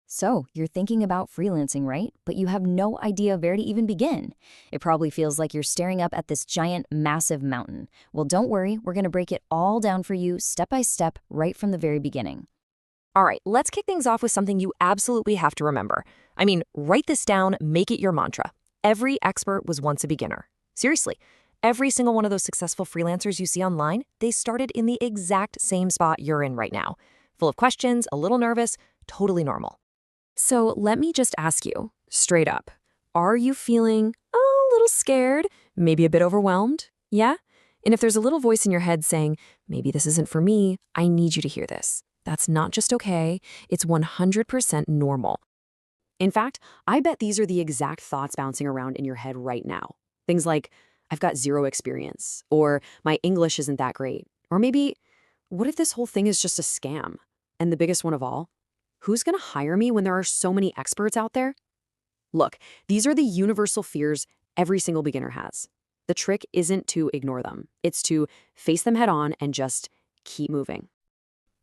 So, you're thinking about freelancing, right? But you have no idea where to even begin. It probably feels like you're staring up at this giant, massive mountain. Well, don't worry, we're going to break it all down for you step by step right from the very beginning. All right, let's kick things off with something you absolutely have to remember. Write this down, make it your mantra. Every expert was once a beginner. Seriously, every single one of those successful freelancers you see online, they started in the exact same spot you're in right now. Full of questions, a little nervous, totally normal. So let me just ask you, straight up, are you feeling a little scared, maybe a bit overwhelmed? Yeah? And if there's a little voice in your head saying, maybe this isn't for me, I need you to hear this. That's not just okay, it's 100% normal. In fact, I bet these are the exact thoughts bouncing around in your head right now. Things like, I've got zero experience, or my English isn't that great, or maybe, what if this whole thing is just a scam? And the biggest one of all, who's going to hire me when there are so many experts out there? Look, these are the universal fears every single beginner has. The trick isn't to ignore them. It's to face them head on and just keep moving.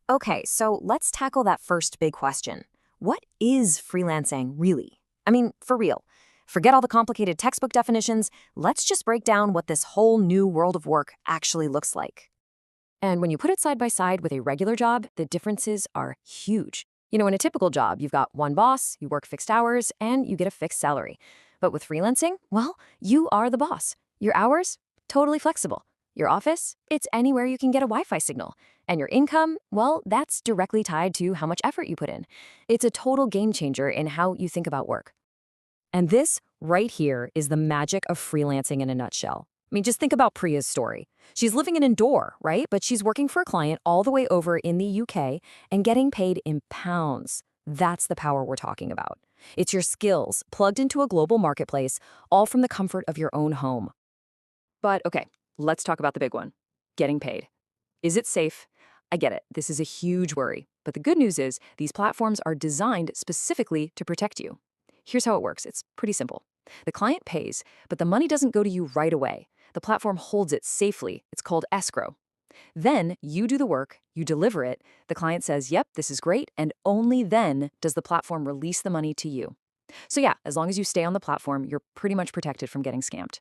Okay, so let's tackle that first big question. What is freelancing really? For real. Forget all the complicated textbook definitions. Let's just break down what this whole new world of work actually looks like. And when you put it side by side with a regular job, the differences are huge. In a typical job, you've got one boss, you work fixed hours, and you get a fixed salary. But with freelancing, well, you are the boss. Your hours? Totally flexible. Your office? It's anywhere you can get a Wi-Fi signal. And your income? Well, that's directly tied to how much effort you put in. It's a total game changer in how you think about work. And this right here is the magic of freelancing in a nutshell. Just think about Priya's story. She's living in Indore, right? But she's working for a client all the way over in the UK and getting paid in pounds. That's the power we're talking about. It's your skills plugged into a global marketplace, all from the comfort of your own home. But okay, let's talk about the big one, getting paid. Is it safe? I get it, this is a huge worry. But the good news is these platforms are designed specifically to protect you. Here's how it works. It's pretty simple. The client pays, but the money doesn't go to you right away. The platform holds it safely. It's called escrow. Then you do the work, you deliver it, the client says, yep, this is great, and only then does the platform release the money to you. So yeah, as long as you stay on the platform, you're pretty much protected from getting scammed.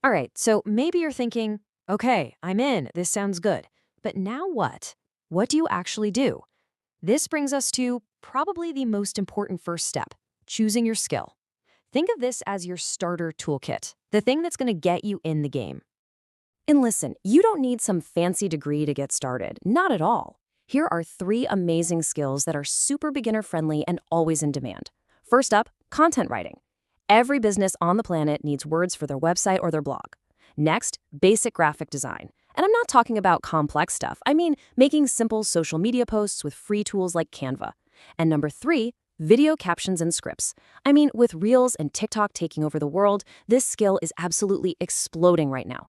All right, so maybe you're thinking, okay, I'm in, this sounds good. But now what? What do you actually do? This brings us to probably the most important first step, choosing your skill. Think of this as your starter toolkit, the thing that's going to get you in the game. And listen, you don't need some fancy degree to get started, not at all. Here are 3 amazing skills that are super beginner-friendly and always in demand. First up, content writing. Every business on the planet needs words for their website or their blog. Next, basic graphic design. And I'm not talking about complex stuff. I mean making simple social media posts with free tools like Canva. And number 3, video captions and scripts. With Reels and TikTok taking over the world, this skill is absolutely exploding right now.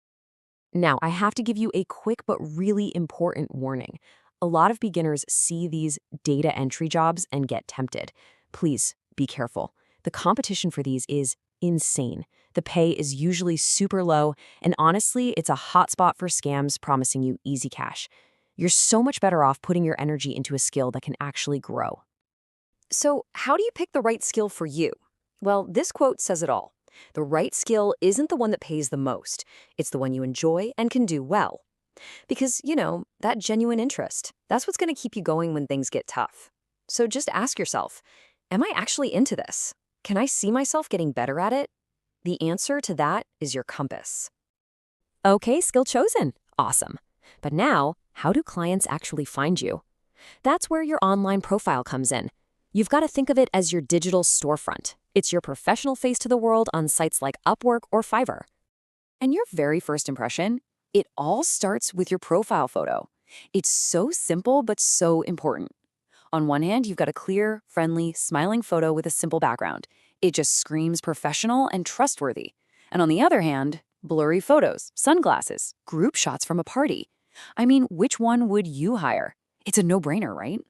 Now, I have to give you a quick but really important warning. A lot of beginners see these data entry jobs and get tempted. Please be careful. The competition for these is insane. The pay is usually super low, and honestly, it's a hotspot for scams promising you easy cash. You're so much better off putting your energy into a skill that can actually grow. So, how do you pick the right skill for you? Well, this quote says it all. The right skill isn't the one that pays the most. It's the one you enjoy and can do well. Because, that genuine interest, that's what's going to keep you going when things get tough. So just ask yourself, am I actually into this? Can I see myself getting better at it? The answer to that is your compass. Okay, skill chosen. Awesome. But now, how do clients actually find you? That's where your online profile comes in. You've got to think of it as your digital storefront. It's your professional face to the world on sites like Upwork or Fiverr. And your very first impression, it all starts with your profile photo. It's so simple, but so important. On one hand, you've got a clear, friendly, smiling photo with a simple background. It just screams professional and trustworthy. And on the other hand, blurry photos, sunglasses, group shots from a party. Which one would you hire? It's a no-brainer, right?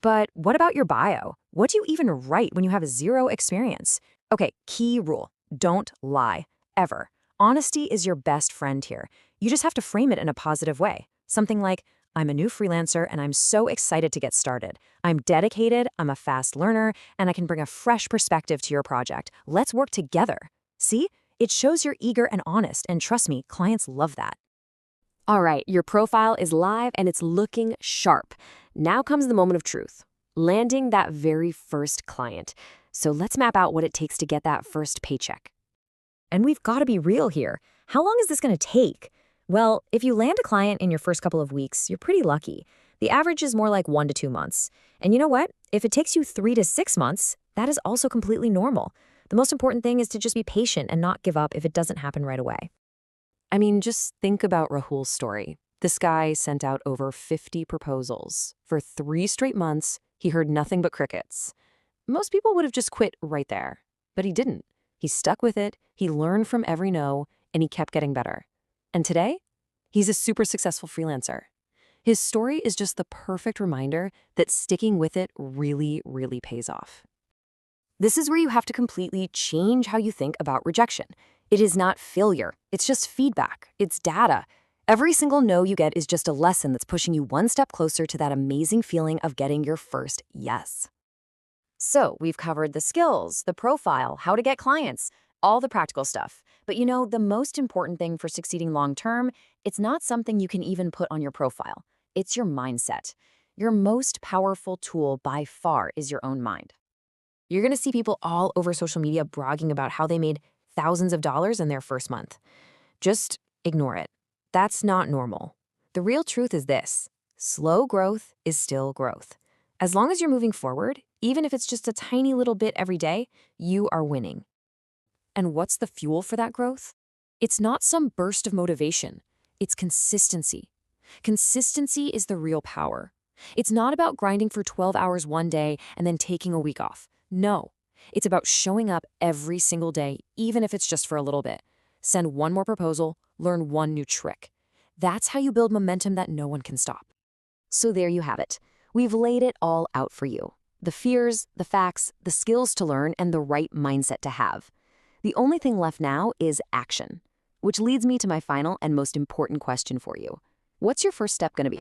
But what about your bio? What do you even write when you have 0 experience? Okay, key rule. Don't lie. Ever. Honesty is your best friend here. You just have to frame it in a positive way. Something like, I'm a new freelancer and I'm so excited to get started. I'm dedicated, I'm a fast learner, and I can bring a fresh perspective to your project. Let's work together. See? It shows you're eager and honest, and trust me, clients love that. All right, your profile is live and it's looking sharp. Now comes the moment of truth, landing that very first client. So let's map out what it takes to get that first paycheck. And we've got to be real here. How long is this going to take? Well, if you land a client in your first couple of weeks, you're pretty lucky. The average is more like 1 to 2 months. And you know what? If it takes you 3 to 6 months, that is also completely normal. The most important thing is to just be patient and not give up if it doesn't happen right away. I mean, just think about Rahul's story. This guy sent out over 50 proposals. For 3 straight months, he heard nothing but crickets. Most people would have just quit right there. But he didn't. He stuck with it, he learned from every no, and he kept getting better. And today, he's a super successful freelancer. His story is just the perfect reminder that sticking with it really, really pays off. This is where you have to completely change how you think about rejection. It is not failure. It's just feedback. It's data. Every single no you get is just a lesson that's pushing you one step closer to that amazing feeling of getting your first yes. So we've covered the skills, the profile, how to get clients, all the practical stuff. But you know, the most important thing for succeeding long-term, it's not something you can even put on your profile. It's your mindset. Your most powerful tool by far is your own mind. You're going to see people all over social media bragging about how they made thousands of dollars in their first month. Just ignore it. That's not normal. The real truth is this: slow growth is still growth. As long as you're moving forward, even if it's just a tiny little bit every day, you are winning. And what's the fuel for that growth? It's not some burst of motivation. It's consistency. Consistency is the real power. It's not about grinding for 12 hours one day and then taking a week off. No, it's about showing up every single day, even if it's just for a little bit. Send one more proposal, learn one new trick. That's how you build momentum that no one can stop. So there you have it. We've laid it all out for you. The fears, the facts, the skills to learn, and the right mindset to have. The only thing left now is action, which leads me to my final and most important question for you. What's your first step going to be?